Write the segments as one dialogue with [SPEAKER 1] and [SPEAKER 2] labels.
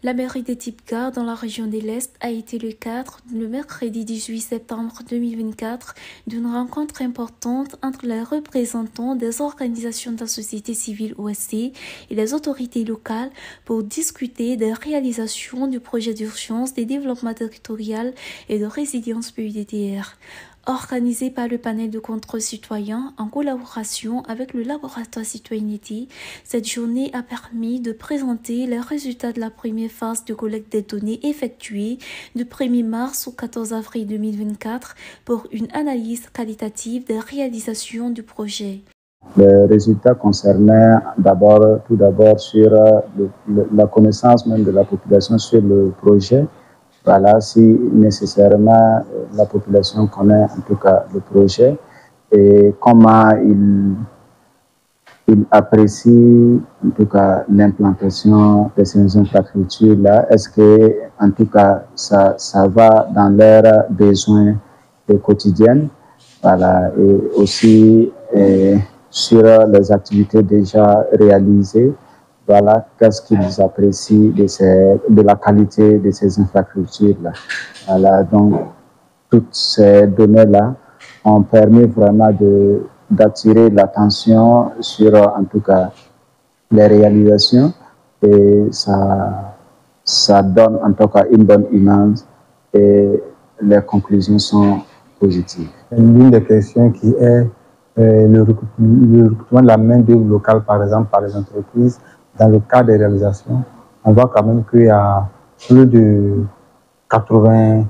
[SPEAKER 1] La mairie de Tipca, dans la région de l'Est, a été le cadre, le mercredi 18 septembre 2024, d'une rencontre importante entre les représentants des organisations de la société civile OSC et les autorités locales pour discuter des réalisations du projet d'urgence de développement territorial et de résilience PUDTR. Organisé par le panel de contrôle citoyen en collaboration avec le laboratoire Citoyenneté, cette journée a permis de présenter les résultats de la première phase de collecte des données effectuée du 1er mars au 14 avril 2024 pour une analyse qualitative des réalisations du projet.
[SPEAKER 2] Les résultats concernaient tout d'abord sur la connaissance même de la population sur le projet. Voilà, si nécessairement la population connaît en tout cas le projet et comment il apprécie en tout cas l'implantation de ces infrastructures-là. Est-ce que en tout cas ça va dans leurs besoins quotidiens? Voilà, et aussi sur les activités déjà réalisées. Voilà, qu'est-ce qu'ils apprécient de la qualité de ces infrastructures-là. Voilà, donc, toutes ces données-là ont permis vraiment d'attirer l'attention sur, en tout cas, les réalisations et ça donne, en tout cas, une bonne image et les conclusions sont positives.
[SPEAKER 3] L'une des questions qui est le recrutement de la main-d'œuvre locale, par exemple, par les entreprises, dans le cadre des réalisations, on voit quand même qu'il y a plus de 90%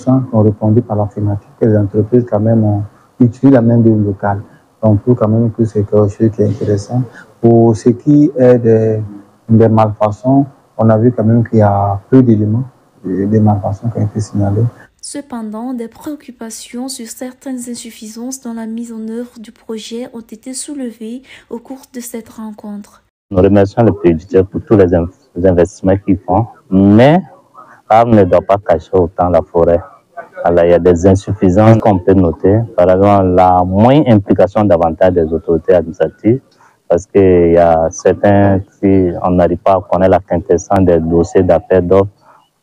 [SPEAKER 3] qui ont répondu par l'affirmative, que les entreprises quand même ont utilisé la main-d'œuvre locale. Donc, on trouve quand même que c'est quelque chose qui est intéressant. Pour ce qui est des malfaçons, on a vu quand même qu'il y a peu d'éléments, des malfaçons qui ont été signalés.
[SPEAKER 1] Cependant, des préoccupations sur certaines insuffisances dans la mise en œuvre du projet ont été soulevées au cours de cette rencontre.
[SPEAKER 4] Nous remercions le PUDTR pour tous les investissements qu'ils font, mais l'arbre ne doit pas cacher autant la forêt. Alors, il y a des insuffisances qu'on peut noter. Par exemple, la moindre implication davantage des autorités administratives, parce qu'il y a certains, si on n'arrive pas à connaître la quintessence des dossiers d'appel d'offres,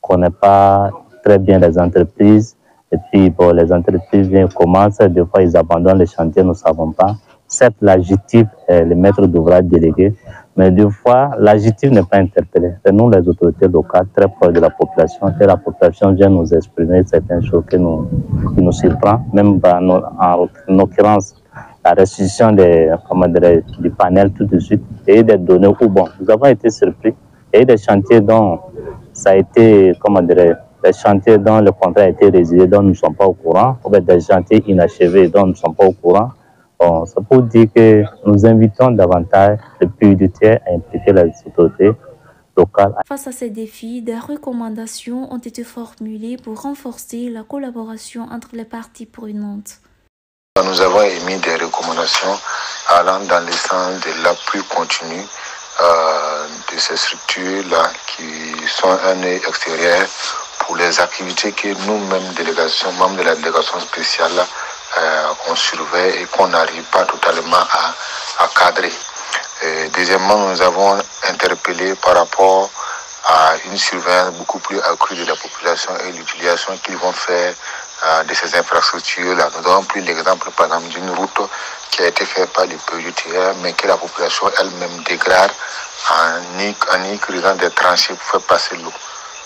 [SPEAKER 4] on ne connaît pas très bien les entreprises. Et puis, bon, les entreprises commencent, des fois ils abandonnent les chantiers, nous ne savons pas. Certes, l'adjectif est le maître d'ouvrage délégué, mais des fois, l'adjectif n'est pas interpellé. C'est nous, les autorités locales, très proches de la population, que la population vient nous exprimer certaines choses qui nous surprennent, même en l'occurrence, la restitution du panel tout de suite, et des données où, bon, nous avons été surpris. Il y a eu des chantiers dont ça a été, des chantiers dont le contrat a été résilié, dont nous ne sommes pas au courant, ou des chantiers inachevés dont nous ne sommes pas au courant. Bon, c'est pour dire que nous invitons davantage le PUDTR à impliquer les autorités locales.
[SPEAKER 1] Face à ces défis, des recommandations ont été formulées pour renforcer la collaboration entre les parties prenantes.
[SPEAKER 5] Nous avons émis des recommandations allant dans le sens de l'appui continu de ces structures-là qui sont un œil extérieur pour les activités que nous-mêmes, membres de la délégation spéciale, on surveille et qu'on n'arrive pas totalement à cadrer. Deuxièmement, nous avons interpellé par rapport à une surveillance beaucoup plus accrue de la population et l'utilisation qu'ils vont faire de ces infrastructures-là. Nous avons pris l'exemple, par exemple, d'une route qui a été faite par les PUDTR, mais que la population elle-même dégrade en y creusant des tranchées pour faire passer l'eau.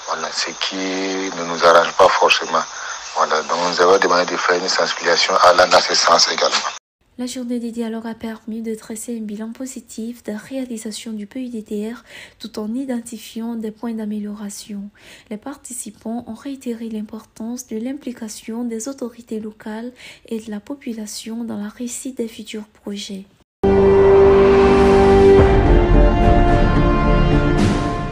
[SPEAKER 5] Voilà, ce qui ne nous arrange pas forcément. Voilà, donc nous avons demandé de faire une sensibilisation allant dans ce sens également.
[SPEAKER 1] La journée des dialogues a permis de dresser un bilan positif de la réalisation du PUDTR tout en identifiant des points d'amélioration. Les participants ont réitéré l'importance de l'implication des autorités locales et de la population dans la réussite des futurs projets.